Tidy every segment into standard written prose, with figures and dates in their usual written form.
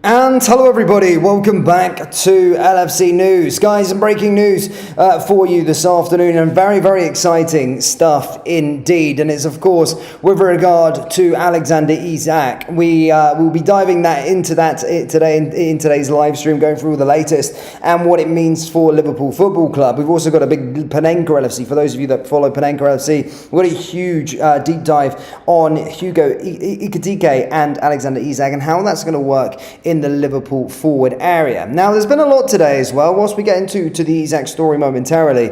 And hello everybody, welcome back to LFC News. Guys, some breaking news for you this afternoon, and very, very exciting stuff indeed. And it's of course with regard to Alexander Isak. We will be diving into that today in today's live stream, going through all the latest and what it means for Liverpool Football Club. We've also got a big Panenka LFC. For those of you that follow Panenka LFC, we've got a huge deep dive on Hugo Ekitike and Alexander Isak and how that's going to work in the Liverpool forward area. Now, there's been a lot today as well. Whilst we get into the Isak story momentarily,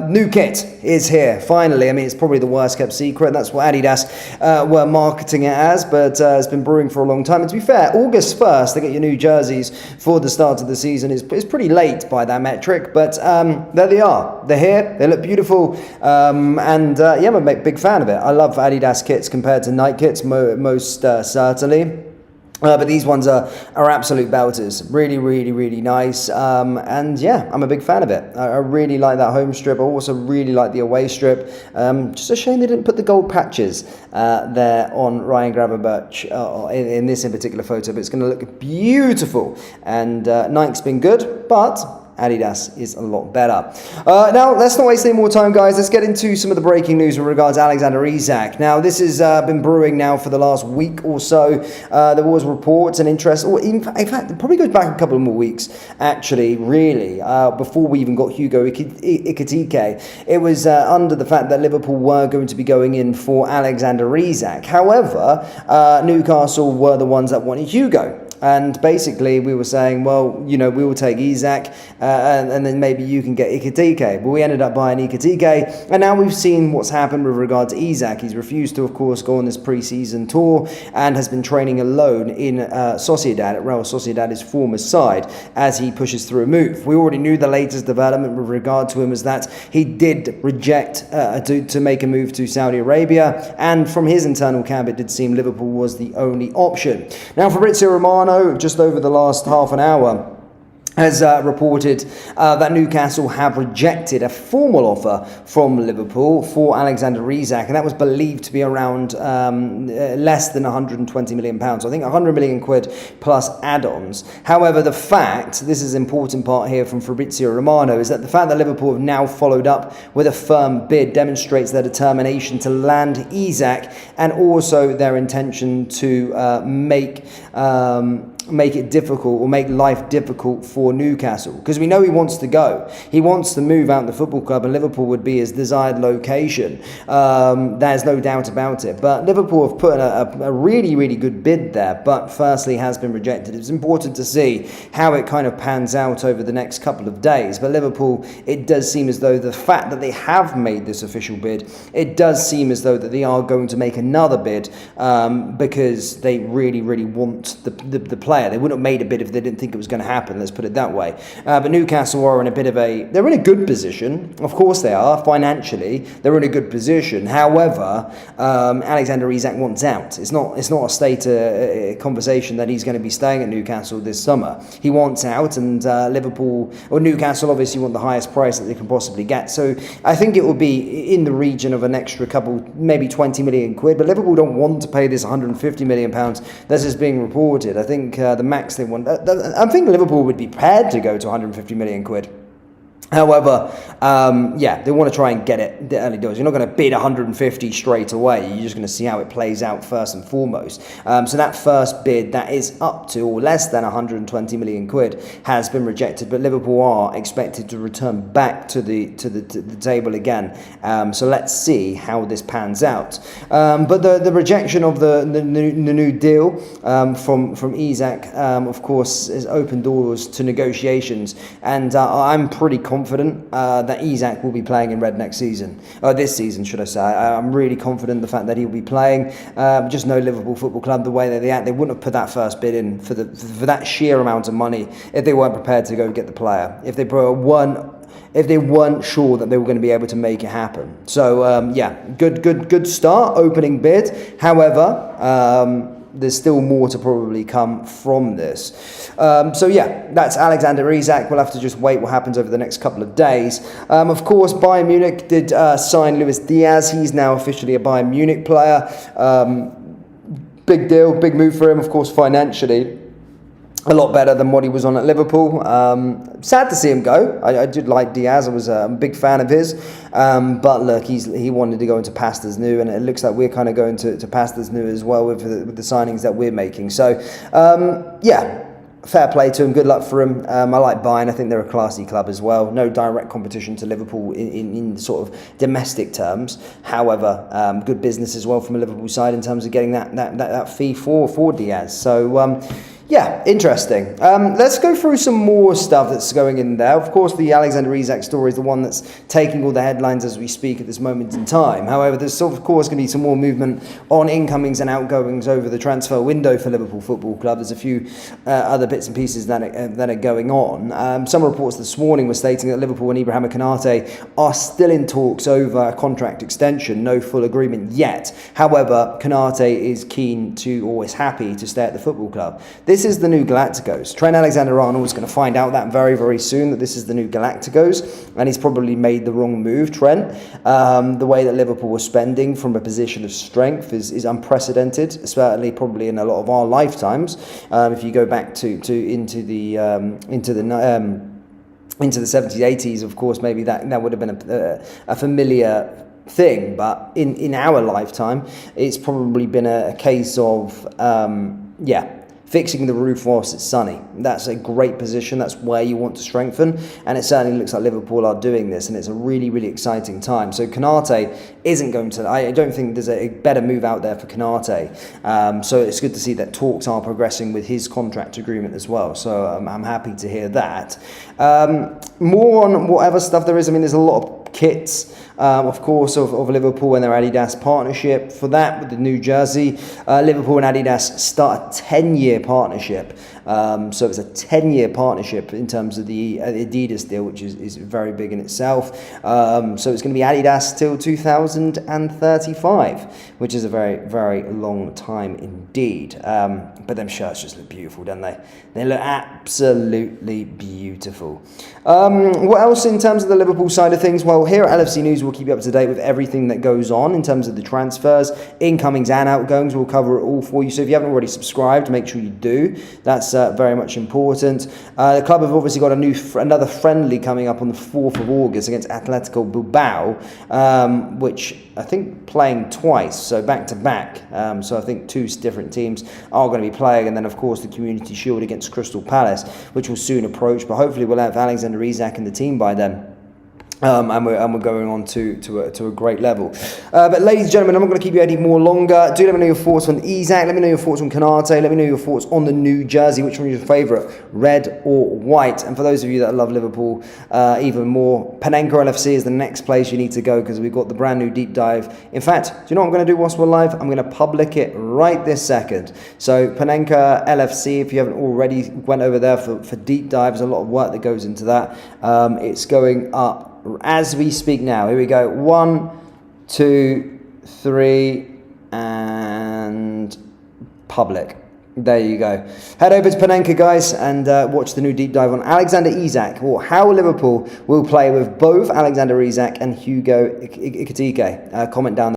new kit is here finally. I mean, it's probably the worst kept secret. That's what Adidas were marketing it as, but it's been brewing for a long time. And to be fair, August 1st, they get your new jerseys for the start of the season. It's pretty late by that metric, but there they are. They're here. They look beautiful, and yeah, I'm a big fan of it. I love Adidas kits compared to Nike kits, most certainly. But these ones are absolute belters. Really, really, really nice. And yeah, I'm a big fan of it. I really like that home strip. I also really like the away strip. Just a shame they didn't put the gold patches there on Ryan Gravenberch in this in particular photo. But it's going to look beautiful. And Nike's been good, but Adidas is a lot better. Now, let's not waste any more time, guys. Let's get into some of the breaking news with regards to Alexander Isak. Now, this has been brewing now for the last week or so. There was reports and interest, or in fact, it probably goes back a couple of more weeks, actually, really, before we even got Hugo Ekitike. It was under the fact that Liverpool were going to be going in for Alexander Isak. However, Newcastle were the ones that wanted Hugo. And basically, we were saying, well, you know, we will take Isak, and then maybe you can get Ekitike. But we ended up buying Ekitike, and now we've seen what's happened with regard to Isak. He's refused to, of course, go on this pre-season tour and has been training alone in Sociedad, at Real Sociedad, his former side, as he pushes through a move. We already knew the latest development with regard to him was that he did reject to make a move to Saudi Arabia, and from his internal camp, it did seem Liverpool was the only option. Now, Fabrizio Romano, just over the last half an hour, has reported that Newcastle have rejected a formal offer from Liverpool for Alexander Isak, and that was believed to be around less than £120 million. I think 100 million quid plus add-ons. However, this is an important part here from Fabrizio Romano, is that the fact that Liverpool have now followed up with a firm bid demonstrates their determination to land Isak and also their intention to make it difficult, or make life difficult for Newcastle, because we know he wants to go. He wants to move out the football club, and Liverpool would be his desired location. There's no doubt about it. But Liverpool have put in a really, really good bid there, but firstly has been rejected. It's important to see how it kind of pans out over the next couple of days. But Liverpool, it does seem as though the fact that they have made this official bid, it does seem as though that they are going to make another bid, because they really, really want the player. They wouldn't have made a bid if they didn't think it was going to happen, let's put it that way. But Newcastle are in they're in a good position. Of course they are, financially. They're in a good position. However, Alexander Isak wants out. It's not a state conversation that he's going to be staying at Newcastle this summer. He wants out, and Newcastle obviously want the highest price that they can possibly get. So I think it will be in the region of an extra couple, maybe 20 million quid. But Liverpool don't want to pay this 150 million pounds that is being reported. I think the max they want, I think Liverpool would be prepared to go to 150 million quid. However, they want to try and get it the early doors. You're not going to bid 150 straight away. You're just going to see how it plays out first and foremost. So that first bid that is up to or less than 120 million quid has been rejected. But Liverpool are expected to return back to the table again. So let's see how this pans out. But the rejection of the new deal from Isak, of course, has opened doors to negotiations, and I'm pretty confident that Isak will be playing in red next season, this season, should I say. I'm really confident the fact that he'll be playing. Just know Liverpool Football Club, the way that they act, they wouldn't have put that first bid in for that sheer amount of money if they weren't prepared to go get the player. If they weren't sure that they were going to be able to make it happen. So good start, opening bid. However, there's still more to probably come from this. That's Alexander Isak. We'll have to just wait what happens over the next couple of days. Of course, Bayern Munich did sign Luis Diaz. He's now officially a Bayern Munich player. Big deal, big move for him, of course, financially. a lot better than what he was on at Liverpool. Sad to see him go. I did like Diaz. I was a big fan of his. But look, he wanted to go into Pasta's new, and it looks like we're kind of going to Pasta's new as well with the signings that we're making. So, yeah. Fair play to him. Good luck for him. I like Bayern. I think they're a classy club as well. No direct competition to Liverpool in sort of domestic terms. However, good business as well from a Liverpool side in terms of getting that fee for Diaz. So, yeah, interesting. Let's go through some more stuff that's going in there. Of course, the Alexander Isak story is the one that's taking all the headlines as we speak at this moment in time. However, there's of course going to be some more movement on incomings and outgoings over the transfer window for Liverpool Football Club. There's a few other bits and pieces that are going on. Some reports this morning were stating that Liverpool and Ibrahima Konate are still in talks over a contract extension. No full agreement yet. However, Konate is keen to, or is happy to stay at the football club. This is the new Galacticos. Trent Alexander-Arnold is going to find out that very, very soon, that this is the new Galacticos, and he's probably made the wrong move, Trent. The way that Liverpool was spending from a position of strength is unprecedented, certainly probably in a lot of our lifetimes. If you go back into the 70s, 80s, of course, maybe that would have been a familiar thing, but in our lifetime, it's probably been a case of fixing the roof whilst it's sunny. That's a great position. That's where you want to strengthen. And it certainly looks like Liverpool are doing this. And it's a really, really exciting time. So Konate isn't going to... I don't think there's a better move out there for Konate. So it's good to see that talks are progressing with his contract agreement as well. So I'm happy to hear that. More on whatever stuff there is. I mean, there's a lot of kits, of course, of Liverpool and their Adidas partnership. For that, with the new jersey, Liverpool and Adidas start a 10-year partnership. So it's a 10-year partnership in terms of the Adidas deal, which is very big in itself. So it's going to be Adidas till 2035, which is a very, very long time indeed. But them shirts just look beautiful, don't they? They look absolutely beautiful. What else in terms of the Liverpool side of things? Well, here at LFC News, we'll keep you up to date with everything that goes on in terms of the transfers, incomings and outgoings. We'll cover it all for you. So if you haven't already subscribed, make sure you do. That's very much important. The club have obviously got another friendly coming up on the 4th of August against Atletico Bilbao, which I think playing twice, so back to back. So I think two different teams are going to be playing, and then of course the Community Shield against Crystal Palace, which will soon approach. But hopefully we'll have Alexander Isak in the team by then. And we're going on to a great level. But ladies and gentlemen, I'm not going to keep you any more longer. Do let me know your thoughts on Isak. Let me know your thoughts on Konate. Let me know your thoughts on the new jersey. Which one is your favourite, red or white? And for those of you that love Liverpool even more, Panenka LFC is the next place you need to go, because we've got the brand new deep dive. In fact, do you know what I'm going to do whilst we're live? I'm going to public it right this second. So Panenka LFC, if you haven't already went over there for deep dives, a lot of work that goes into that. It's going up as we speak now. Here we go. 1, 2, 3, and public. There you go. Head over to Panenka, guys, and watch the new deep dive on Alexander Isak, or how Liverpool will play with both Alexander Isak and Hugo Ekitike. Comment down